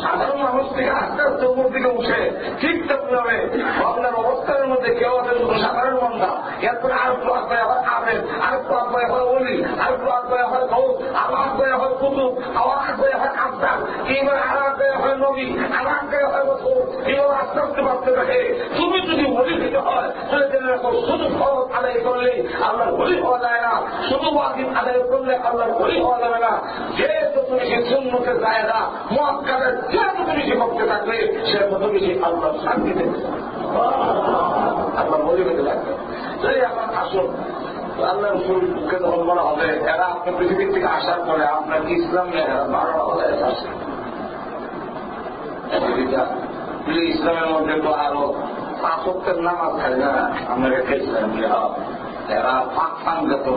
সাধারণ মানুষ থেকে আস্তে আস্তে উপর দিকে উঠে ঠিক তেমনি হবে বাংলার অবস্থানের মধ্যে কেউ আছে সাধারণ মন্দা, এরপরে আর একটু আগে হয় আবেদ, আর একটু আগে হয় অলি, আর একটু আগে হয় গৌদ, আবার আগে হয় কুতুব, আবার আগে হয় আবদার, এইবার আর আগে হয় নবী, আর আগে হয় রসুল। এবার আস্তে আস্তে ভাবতে থাকে তুমি যদি অলি দিতে হয় তাহলে জেনে রাখো শুধু ফরজ আদায় করলে আল্লাহর অলি হওয়া যায় না, শুধু ওয়াজিব আদায় করলে আল্লাহর অলি হওয়া যাবে না। যেহেতু তুমি সে সুন্নতে যায় না মুআক্কাদের যেহেতু তুমি সে করতে থাকবে সে তত বেশি আল্লাহর শান্তি দেবে, আল্লাহর অলি হতে লাগবে। তাই আমার আসুন আল্লাহ রসুলকে যখন বলা হবে এরা আপনার পৃথিবীর থেকে আসার পরে আপনার ইসলাম নিয়ে এরা 12 হাজার আসে। ইসলামের মধ্যে তো আরো 5 ওয়াক্তের নামাজ খায় না, আমরা রেখেছিলাম এরা পাক পাঙ্গা তো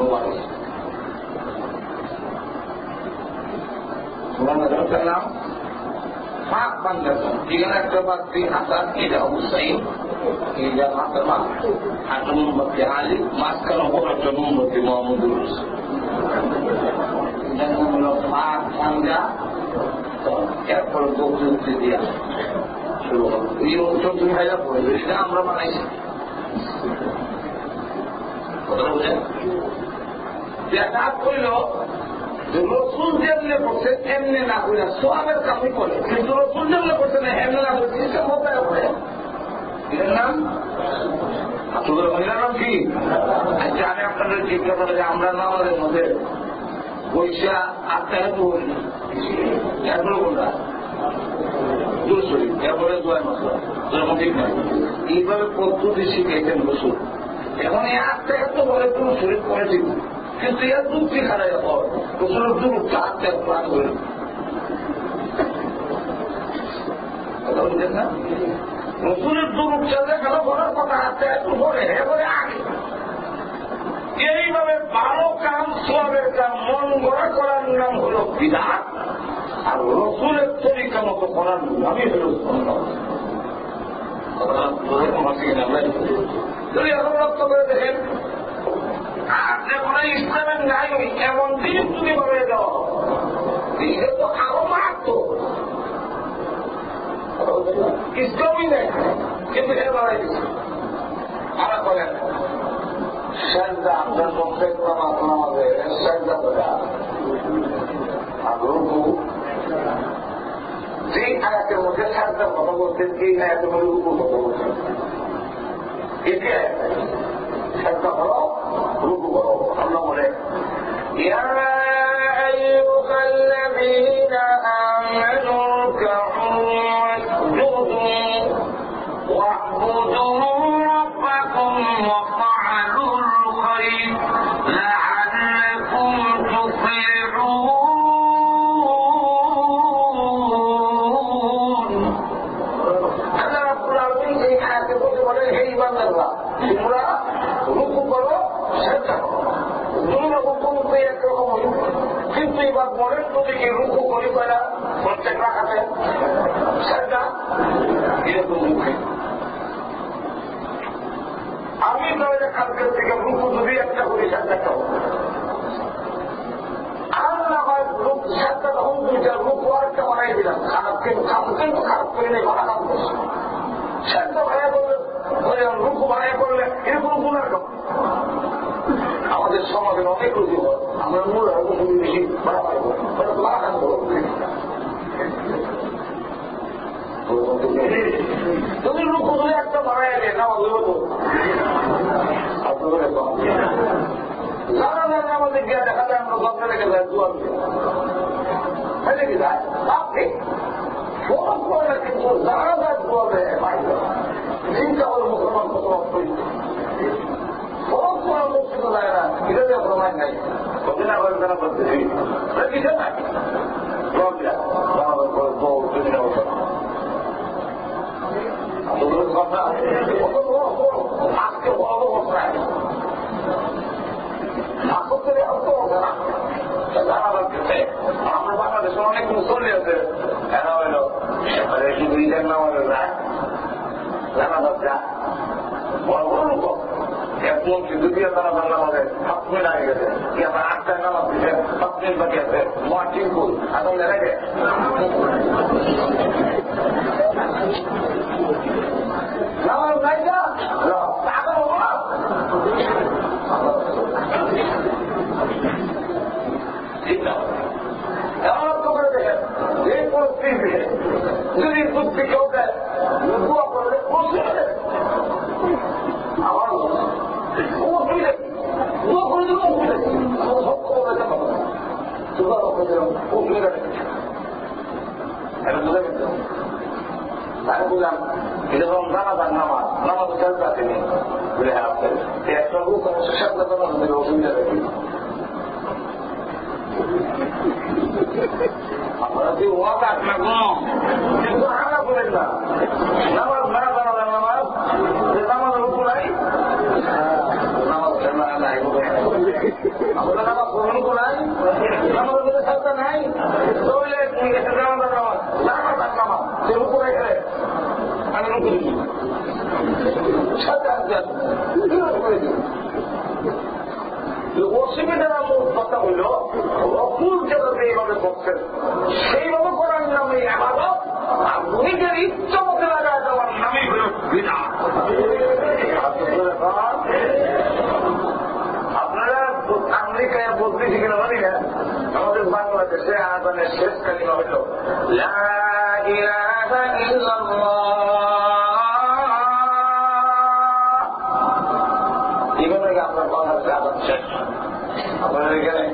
নাম পাক পাঙ্গাতন। এখানে একটা বাচ্চি হাসান, এটা হুসাইন, এটা ফাতেমা, 8 নম্বরটি আলী, মাঝখানে ওপর একটা নম্বরটি মোহাম্মদুর রসুল। পাক পাঙ্গা এরপরে দক্ষিণ দিয়া শুরু হবে। এই অঞ্চল তুমি হাইলা পড়বে, এটা আমরা বানাইছি। কথাটা বুঝেন? দেখা করল রসুল যেমনি করছে এমনি না করে সোয়াবের কামই করে, কিন্তু রসুল যেমনি করছে না এমনি না করছে এটা মোতায় করে। এটার নাম আসলে মহিলার নাম কি? আচ্ছা আমি আপনাদের জিজ্ঞাসা করি যে আমরা না আমাদের মধ্যে পয়সা আত্মায় তো বলি এরপরে কোনটা এরপরে দোয়া মশলা ঠিক নয়। এইভাবে পদ্ধতি শিখেছেন রসুল। এখন এই আত্মায় তো বলে কোন শরীর করে ঠিক, কিন্তু এর দুঃখী খারাপ হয় রসুলের দুঃখটা আত্মায় প্রাণ করে কথা বলছেন না। রসুলের দুঃখটা দেখানো করার কথা আত্মায় একটু পরে এবারে আগে। এইভাবে ভালো কাম সোয়াবের কাম মন গড়া করার নাম হল বিদআত, আর রসুলের তরিকা মতো করার নামই হল সুন্নাত। যদি এখন লক্ষ্য করে দেখেন আপনি ইসলামের নাই এমন দিন তুমি বাড়িয়ে দেওয়া এটা তো আরো মারাত্মক। ইসলামই নেই কিন্তু এর বাড়াই দিচ্ছে। আমরা বলেন সেজদা আপনার প্রত্যেক নামাজে সেজদা করে আর রুকু যে আয়াতের মধ্যে সেজদার কথা বলছেন এই আয়াতের মধ্যে রুকুর কথা বলছেন। একে সেজদা করো রুকু করো। আল্লাহ বলে ইয়া আইয়ুহাল্লাযীনা আমানু রুকউ ওয়াসজুদু ওয়া'বুদু রাব্বাকুম ওয়াফআলুল খায়র লা'আল্লাকুম তুফলিহুন। করি, কিন্তু এবার বলেন তুমি কি রুকু করি কয়না প্রত্যেক রাখাতে সেটা এরকম মুখে আমি তাহলে কালকের থেকে রুকু যদি একটা করি সেটা আর আমার রূপ সাতটা তখন দুইটা রূপ আরেকটা বানাই দিলাম খারাপ কিন্তু খারাপ করে নেই ভাড়া কাম করছে সাতটা ভাড়া করলে রূপ বানাই করলে এরকম গুণের কথা আমাদের সমাজের অনেক রুচি হয় আমরা মূল বেশি ভাড়া পাইব ভাড়া কাম করবো তুমি রূপ যদি একটা বানাই আগে না যারা যারা আমাদের গিয়ে দেখা যায় আমরা গল্পে লেগে যায় জোয়ার কি যায় আপনি ফোরক করে না কিন্তু যারা যা জোয়ারে চিন্তা হল মুসলমান কত ফোরক করার লোক কিন্তু যায় না এটা দিয়ে প্রমাণ নাই কদিন আবার যারা করতেছি কিসে নাই আজকে বড় অবস্থা আমরা বাংলাদেশে অনেক মুসল্লি আছে এরা হইল শুধু ঈদের নামাজে যায় জানাজাত যা বড় বড় লোক এমনকি দ্বিতীয় জানাজার নামাজে 7 মিনিট আগে গেছে কি আমার 8টায় নামাজ দিচ্ছে 7 মিনিট বাকি আছে মার্টিন কুল এখন লেগে নামাজ নাই যা এই পরিস্থিতি যদি বুদ্ধি কেউ দেয় দোয়া করলে আমার দোয়া করে দেবো আমি বললাম এরকম জানাজার নামাজ নামাজ খেলতে আসেনি বলে হ্যাঁ একটা লোক সাথে অসুবিধা দেখি আপনারা কি ওয়াজ আপনার কিন্তু আনা বলেন না নামাজ না জানাজার নামাজ নামাজের উপর নাই নামাজ নাই আমাদের নামাজ গ্রহণ করাই নামাজের মধ্যে সাথে নাই চলে জানাজার নামাজ জানাজার নামাজ সে উপরে গেলে আমি রুকু দিই সাথে অসুবিধার মূল কথা হইল রসুল যেভাবে এইভাবে করছেন সেইভাবে করার নামে আবাদত আর নিজের ইচ্ছা মতো লাগায় দেওয়ার নামই হল বিদআত। আপনারা আমেরিকায় বলতেছি কিনা জানি না আমাদের বাংলাদেশে আযানের শেষ কালিমা হইল লা ইলাহা ইল্লাল্লাহ। এখানে আপনার বাংলাদেশে আযান শেষ আপনার এখানে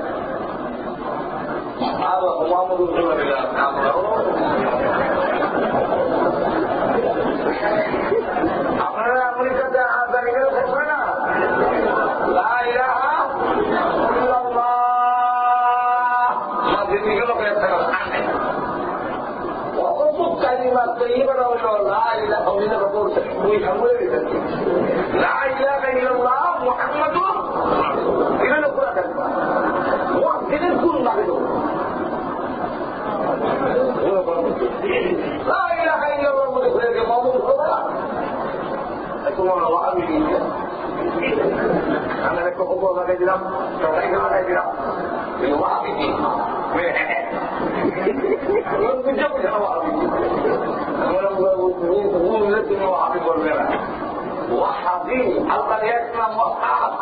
আপনারা আমেরিকাতে আজানি করে থাকবে না লা ইলাহা ইল্লাল্লাহ মাঝে লোকের থাকা অত কালিমা তো এইবার হইল লা ইলাহা ইল্লাল্লাহ বলছে ওই সামনে দিতেছে লা ইলাহা ইল্লাল্লাহ মুহাম্মাদুর এগুলো পুরা কালিমা দিনের কোন লাগে লা ইলাহা ইল্লাল্লাহ বলে ঘুরে গিয়ে মাহমুদ হবে না তোমার আমি একটা খবর লাগাই দিলাম সবাইকে লাগাই দিলাম ওয়াহাবি তুমি ওয়াহাবি বলবে না ওয়াহাবি আল্লাহ ইসলাম ওয়াহাব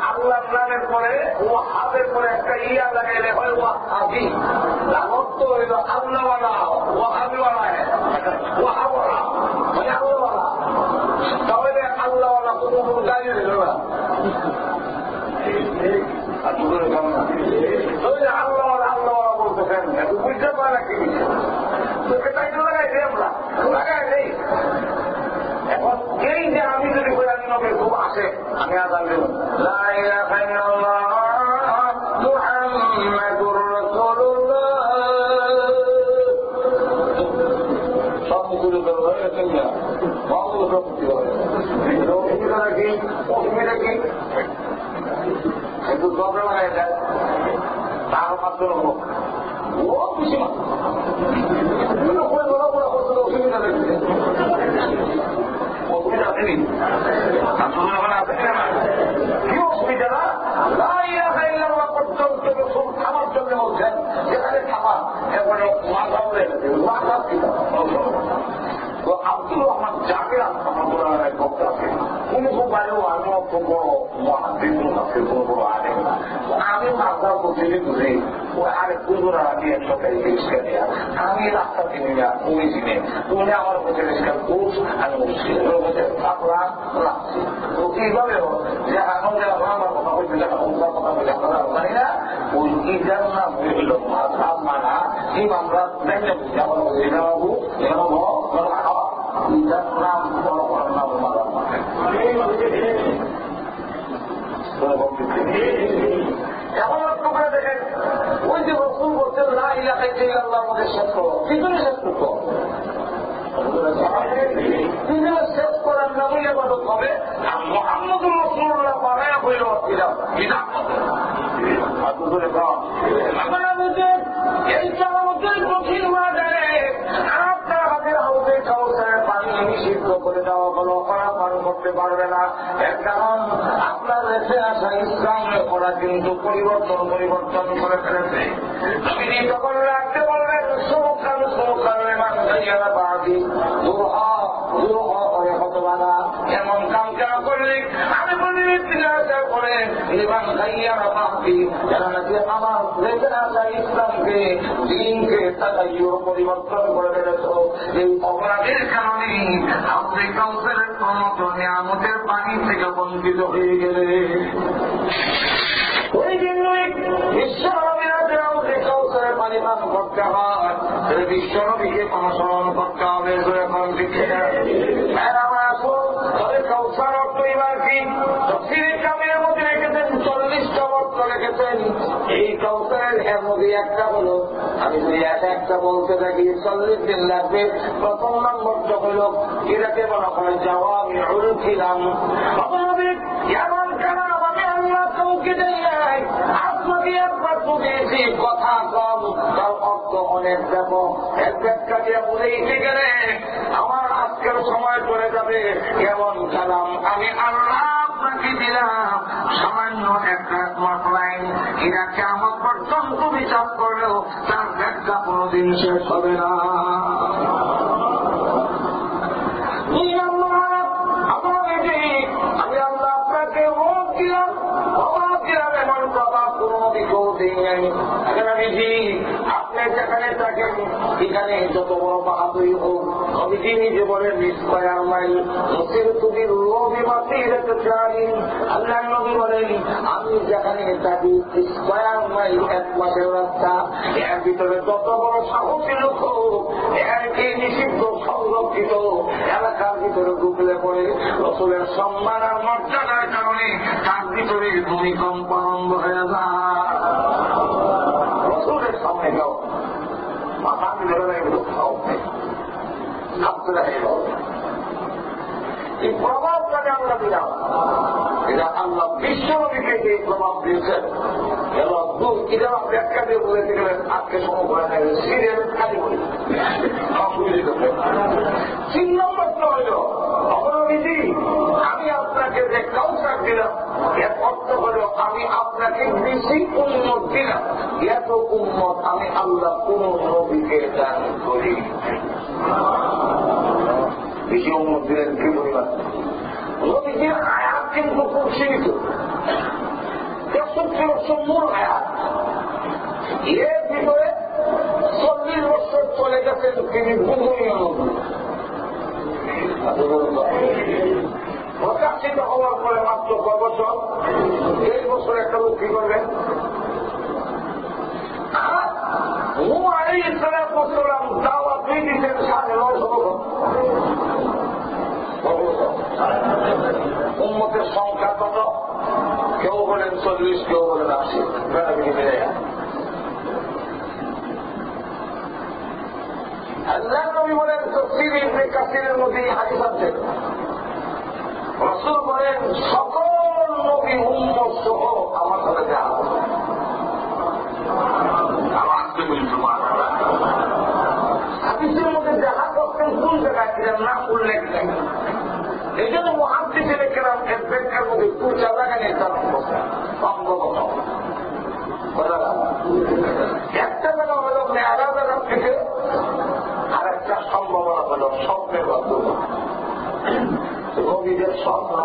আল্লাহর নামের পরে ওয়াহাবের পরে একটা ইয়া লাগাইলে হয় ওয়াহাবি অর্থ হইল আল্লাহওয়ালা ওয়াহাবিওয়ালা ওয়াহাবওয়ালা মানে আল্লাহওয়ালা তাহলে আল্লাহওয়ালা কোনো কোনো গাড়ি হইল না আল্লাহওয়ালা আল্লাহওয়ালা বলতেছেন বুঝতে পারে না কি তোকে তাই লাগাই দিই আমরা লাগাই দিই এখন এই যে আমি যদি কোরআন নবীর খুব আসে আমি আযান দেব লা ইলাহা ইল্লাল্লাহ মুহাম্মাদুর রাসূলুল্লাহ সব কিছু তো হয়েছে না বাংলা প্রতি হয় রোহিঙ্গা কি অসুবিধা কি কিন্তু প্রবলেম হয় হয়ে যায় তার মাত্র ও খুশি মাত্র অসুবিধা দেখছে অসুবিধা আসেনি কি অসুবিধা না পর্যন্ত খাবার জন্য বলছেন যেখানে খাবার এরপরে মাথা উড়ে গেছে মাথা তো আব্দুল রহমান জাকের আত্মহত্যা করতে আছে উনি খুব বাইরেও আমি খুব বড় মহাদিন আছে কোন বড় আনে আমি মাথা বুঝিয়ে বুঝি ওই আরেক পুজোরা আমি একসাথে রিক্সা দিয়া আমি রাস্তা চিনি না উনি চিনে উনি আমার মধ্যে রিক্সা কোচ আমি উঠছি ওর মধ্যে পাতলা রাখছি তো এইভাবেও যে এখন যে আমার কথা বলছি কথা বলে আমরা জানি না ওই ইজার নাম হইল মাথা মানা এই আমরা দেখলে বুঝি আমার বুঝি না বাবু এরকম ইজার নাম বড় করার নাম মারা এখন লক্ষ্য করে দেখেন ওই যে রসুল বলছেন না ইলাকায় যে আল্লাহ আমাদের শেষ করো পিছনে শেষ করতো পিছনে শেষ করার নামই এবাদত হবে আর মোহাম্মদুর রাসূলুল্লাহ বানায়া হইল বিদআত আপনারা বুঝেন এইটা আমাদের কঠিন হয়ে যায় আপনার হাতের হাউসে কাউসারের পানি নিষিদ্ধ করে দেওয়া হলো ওরা পান করতে পারবে না এর কারণ আপনার রেখে আসা ইসলামে ওরা কিন্তু পরিবর্তন করে ফেলেছে আপনি তখন রাখতে বললেন সৌকালে মানুষেরা বাদি এমন কাম কেন করলে আমি বলি করে ইমান খাইয়ারা বাদি যারা নাকি আমার রেখে আসা ইসলামকে দিনকে তাকাইও পরিবর্তন করে ফেলেছ এই অপরাধের কারণে আপনি কাউন্সিলের সমস্ত নিয়ামতের পানি থেকে বঞ্চিত হয়ে গেলে ওই জন্যই বিশ্বনবীরা কাউন্সিলের পানি পান করতে হয় বিশ্বনবীকে অনুসরণ করতে হবে এখন দিচ্ছে আমার আসুন তবে কাউসার অর্থ এবার কি তফসিরের কামের মধ্যে রেখেছেন 40টা অর্থ রেখেছেন এই কাউসারের এর মধ্যে একটা হলো আমি যদি একটা বলতে থাকি 40 দিন লাগবে প্রথম নম্বরটা হল এটাকে বলা হয় জাওয়ামি উলকিলাম অবনবিক এমন কেন আমি আল্লাহ কাউকে দেই নাই আপনাকে একবার বুঝিয়েছি কথা কম তার অর্থ অনেক দেখো এক ব্যাখ্যা দিয়ে বুঝেইতে গেলে আমার আজকের সময় চলে যাবে এমন কালাম আমি আল্লাহ আপনাকে দিলাম সামান্য একটা লাইন এরা কেমন পর্যন্ত বিচার করলেও তার ব্যাখ্যা কোনদিন শেষ হবে না আমি আল্লাহ আপনাকে রোগ দিলাম এমন প্রভাব কোন দিকেও দিই নাই আপনি যেখানে থাকেন এখানে যত বড় বাহাদুরি হোক নবীজি নিজে বলেন স্কয়ার মাইল মুসির তুমি রবি মাসে রেখেছে আল্লাহ নবী বলেন আমি যেখানে থাকি স্কয়ার মাইল 1 মাসের রাস্তা এর ভিতরে যত বড় সাহসী লোক হোক এরকে নিষিদ্ধ সংরক্ষিত এলাকার ভিতরে ঢুকলে পরে রসুলের সম্মান আর মর্যাদার কারণে তার ভিতরে ভূমিকম্প আরম্ভ হয়ে যায় রসুলের সামনে যাও মাথা মিলে এগুলো খাও এই প্রভাবটাকে আমরা দিলাম এটা আল্লাহ বিশ্বনবীকে যে প্রভাব দিয়েছেন এবং এটা ব্যাখ্যা দিয়ে বলেতে গেলেন আজকে সময় করে নেবে সিরিয়াল খালি বলি 3 নম্বরটা হইল অপরাধী আমি আপনাকে যে কাউসার দিলাম এর অর্থ হল আমি আপনাকে বেশি উন্মত দিলাম এত উন্মত আমি আল্লাহ কোন নবীকে দান করি বেশি উন্মত দিলেন কি পরিমাণ নবীজির আয়াত কিন্তু খুব সীমিত 63 মূল আয়াত এর ভিতরে 40 বছর চলে গেছেন তিনি ভূমিও প্রকাশিত হওয়ার পরে মাত্র কয় বছর 1 বছর একটা লোক কি করবেন দাওয়াত দিয়ে দিচ্ছেন 9.5 বছর উম্মতের সংখ্যা কত কেউ বলেন 40 কেউ বলেন 80 আল্লাহ নবী বলেন তাফসীর ইবনে কাসিরের মধ্যে হাদিস আছে রাসূল বলেন সকল নবী উম্মত সহ আমার সাথে দেখা নাম উল্লেখ নেই। এই জন্য মুহাদ্দিসিন কেরাম এর ব্যাখ্যার মধ্যে 2-4 জায়গা নির্ধারণ করছেন সম্ভবত। একটা জায়গা হল মেয়ারাজের থেকে, আর একটা সম্ভাবনা হল স্বপ্নের মাধ্যমে। নবীদের স্বপ্ন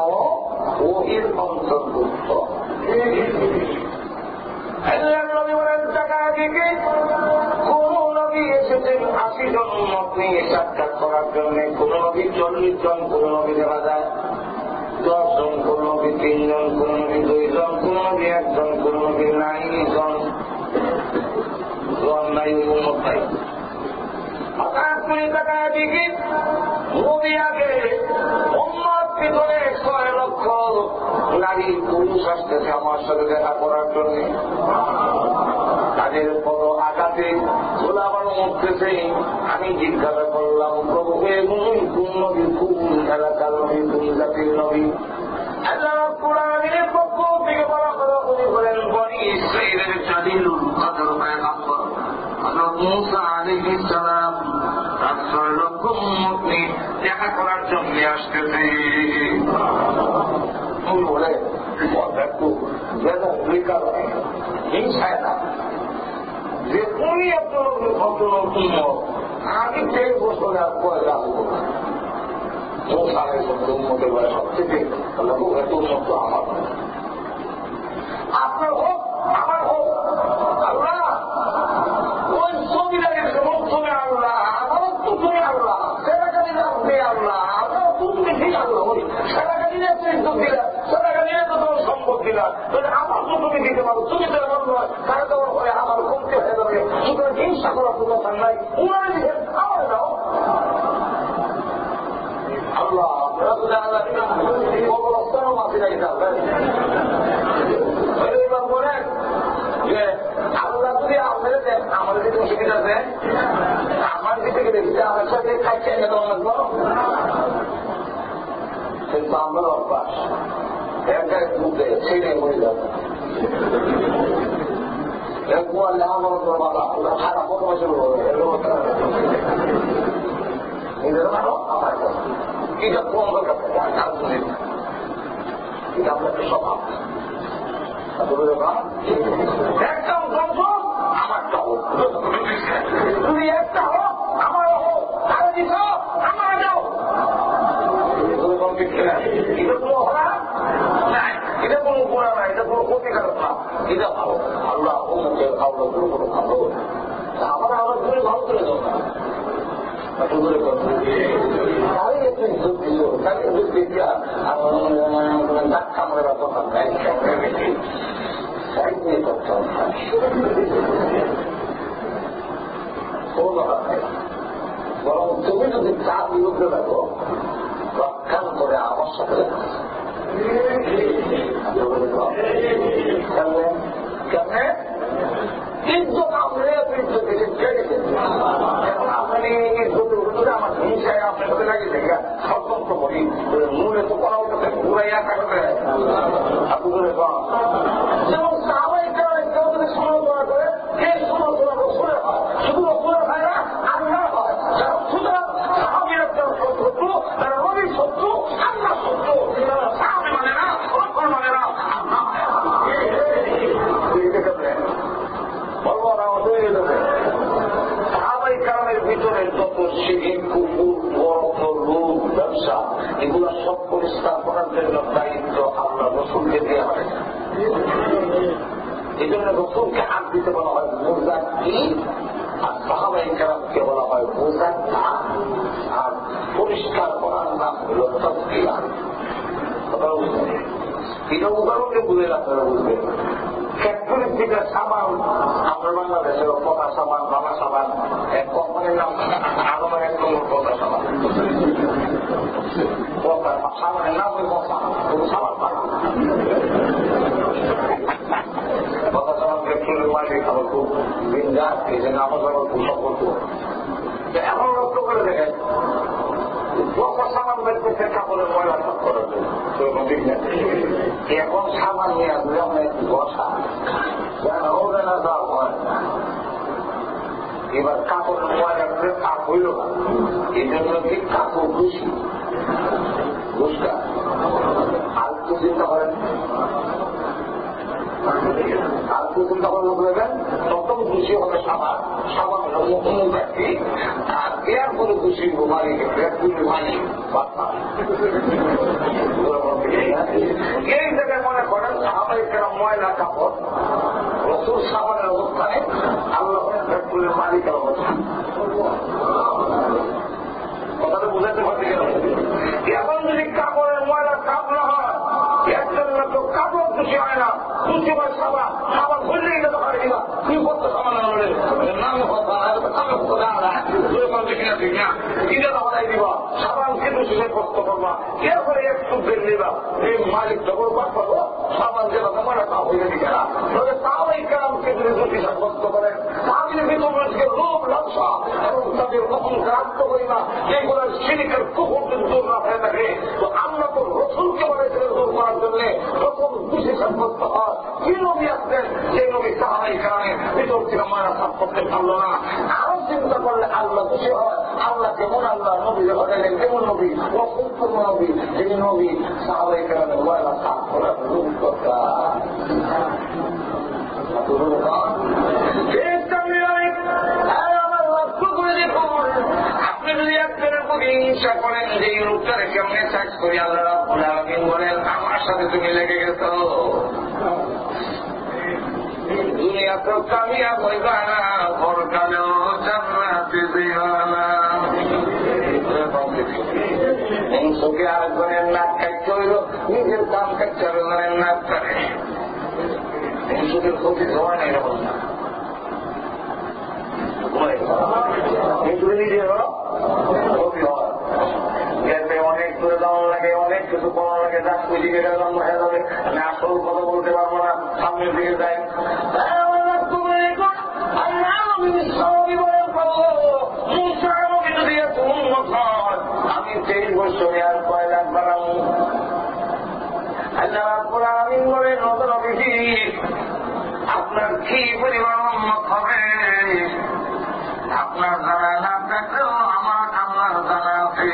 ওহির অন্তর্ভুক্ত। নবী বলেন জায়গা দিকে কোন নবী এসেছেন 80 জন মত নিয়ে সাক্ষাৎ করার জন্য, কোন নবী 40 জন, কোন নবী দেখা যায় 10 জন, কোন নবী 3 জন, কোন নবী 2 জন, কোন নবী 1 জন, কোন নবী 9 জন। নাই উন্মত নাই। হঠাৎ করে দেখা দিকে নবী আগে উম্মত ভিতরে 6 লক্ষ নারী পুরুষ আসতেছে আমার সাথে দেখা করার জন্য। তাদের বড় আঘাতে গোলাবার মরতেছে। আমি জিজ্ঞাসা করলাম, প্রভু এগুলোই কোন নবী, কোন এলাকার নবী, কোন জাতির নবী? আল্লাহ কোরআনের পক্ষ থেকে বলা হলো, উনি বলেন বনি ইসরাঈলের জালিলুল কদর পয়গম্বর হযরত মূসা আলাইহিস সালাম 6 লক্ষ উম্মত নিয়ে দেখা করার জন্য আসতেছে। উনি বলে একটু বেকার হিংসায় না যে উনি একজন উম্মত, আমি 1.5 বছরে আর পরে আসবো না। মূসা আলাইহিস সালাম উম্মতের বলে সবথেকে এত উন্নত আমার, আপনার হোক আমার হোক, আল্লাহ ওই ছবি লাগে তুমি আল্লাহ, আমারও তো তুমি আল্লাহ, সেরাকালীন আপনি আল্লাহ, আপনার তুমি ঠিক আল্লাহ। ওই সেরাকালীনে ইজ্জত দিলা, সেরাকালীনে তো তোমার সম্পদ দিলা, আমার তো তুমি দিতে পারো, তুমি তো এমন নয় তারা দেওয়ার পরে আমার কমতে হয়ে যাবে। সুতরাং হিংসা করার কোনো কারণ নাই, উনারা দিচ্ছেন আমার দাও। আল্লাহ অবস্থানও মাসি রাখতে হবে। বলেন যে আল্লাহ যদি আপনাদের দেন, আমাদের দিকে অসুবিধা আছে, আমার দিকে দেখছি আমার সাথে খাইছে লাগবো। কিন্তু আমরা অভ্যাস এক গায়ে দুধ দেয়, সেই নেই মরে যাবে। খারাপ বছর এটা কোন এটা আপনাদের স্বভাব। একদম ধ্বংস আমারটা হোক, তুমি একটা হোক আমারও হোক, তারা দিছ আমার যাও। এটা কোনো অপরাধ নাই, এটা কোনো গুণা নাই, এটা কোনো ক্ষতিকারক না, এটা ভালো। আল্লাহ অমুকের খাওয়া গুলো কোনো ভালো, আমরা আবার ধরে ভালো করে দেবো না। বরং তুমি যদি তার বিরুদ্ধে দেখো রক্ষান করে আমার সাথে কেমনে ইজ্জত আমরা এখন আপনি ইজ্জতের উত্তরে আমার হিংসায় আপনার সাথে লাগিয়েছে ষড়যন্ত্র করি মূলে তো করা হচ্ছে ঘুরাইয়া কাটাতে আপনি যেমন সাহাবাই কেউ যদি সমালোচনা করে এই সমালোচনা রসুলের হয়, শুধু রসুলের হয় না আল্লাহ হয়। সুতরাং সাহাবিরা যারা শত্রু, তারা নবীর শত্রু, আল্লাহ শত্রু, তারা সাহাবি মানে না, রসুল মানে না, আল্লাহ বলবো না তৈরি দেবে। সাহাবাই কারণের ভিতরে যত শিরিক, কুফর, বরফ, লোভ, ব্যবসা এগুলো সব পরিষ্কার করার জন্য দায়িত্ব আল্লাহ রসুলকে দেওয়া হয়। এই জন্য রসুলকে হাত দিতে বলা হয় মুজাক্কি, আর সাহাবাই কারণকে বলা হয় মুজাক্কা, আর পরিষ্কার করার নাম হল তাজকিয়া। এটা উদাহরণকে বুঝে আপনারা বুঝবেন। ফ্যাক্টরির দিকে সাবান, আপনার বাংলাদেশের পকা সাবান, বাবা সাবান, এক কোম্পানির নাম আলমের এক নম্বর পকা সাবান। সাবানের নাম ওই পকা, কোনো সাবান পান পকা সাবান ফ্যাক্টরির মালিক আমার খুব বিন্দাস, এই জন্য আমার আমার খুব সম্পর্ক। এখন লক্ষ্য করে দেখেন পকা সাবান বের করছে কাপড়ের ময়লা সাফ করার জন্য, এখন সাবান নিয়ে আসলে আমরা একটু বসা ওদের না দেওয়া হয়। এবার কাপড় ময়লা করে কাপ হইল না, এই জন্য কি কাপড় খুশি বুঝটা আর তো চিন্তা করেন, আর তো চিন্তা করেন বলবেন প্রথম খুশি হবে সাবান, সাবান ব্যক্তি আর এর কোনো খুশি মালিক মালিক বাচ্চা। এই জায়গায় মনে করেন সাহাবাই কেন ময়লা কাপড় রসুল সাবানের অবস্থায় আল্লাহ ফ্যাক্টরির মালিকের অবস্থা। কথাটা বুঝাতে পারছি কেন? এখন যদি কাপড়ের ময়লা কাপ না হয় একজন তো কাপড় খুশি হয় না, খুশি হয় সাবা, সাবা খুললেই যেতে পারে কিনা কি করতে সামান নাম কথা দিবা সাবানকে খুশি কষ্ট করবা, এরপরে এক সুখের নিবা এই মালিক যখন বাদ পাবো সাবান যেটা তোমার কাপ হয়ে দিকে না, তবে তাও এই কালামকে যদি দোষী সাব্যস্ত করেন তাদের ভিতরে লোভ লালসা এবং তাদের অহংকার আত্মপরিমা যেগুলো শিরিকের কুকুর যদি দূর না হয়ে থাকে তো আমরা তো রসুলকে বলেছিলেন দূর করার জন্য প্রথম দোষী সাব্যস্ত হয়। কি নবী আসছেন সেই নবী সাহাবাই কারণে ভিতর থেকে মারা সাপ করতে পারলো না। আরো চিন্তা করলে আল্লাহ খুশি হয়। আল্লাহ কেমন আল্লাহ নবী হলেন কেমন নবী অসম্পূর্ণ নবী, যিনি নবী সাহাবাই কারণে ময়লা সাপ করার কথা। আপনি যদি একজনের প্রতি হিংসা করেন যে এই লোকটারে কেমনে চাষ করি আল্লাহ রাব্বুল আলামিন বলেন আমার সাথে তুমি লেগে গেছো, দুনিয়াতেও কামিয়াব হইবা না, পরকালেও জান্নাতে যাইবা না। হিংসকে আরেকজনের নাক কাটতে হইল, নিজের কাম কাটতে আরেকজনের নাক কাটে। হিংসকের ক্ষতি হয় না এরকম না, নিজেরও ক্ষতি হয়। অনেক দূরে যাওয়ার লাগে, অনেক কিছু করার লাগে, যা খুঁজি গেলে জন্ম হয়ে যাবে, আমি আসল কথা বলতে পারবো না, সামনের দিকে যাই। আমি 23 বছরে আর 6 লাখ বাড়াবো। আল্লাহ রাব্বুল আলামিন বলেন আপনার কি পরিমাণ উম্মত হবে আপনার জানা না থাকলেও আমার আল্লাহর জানা আছে।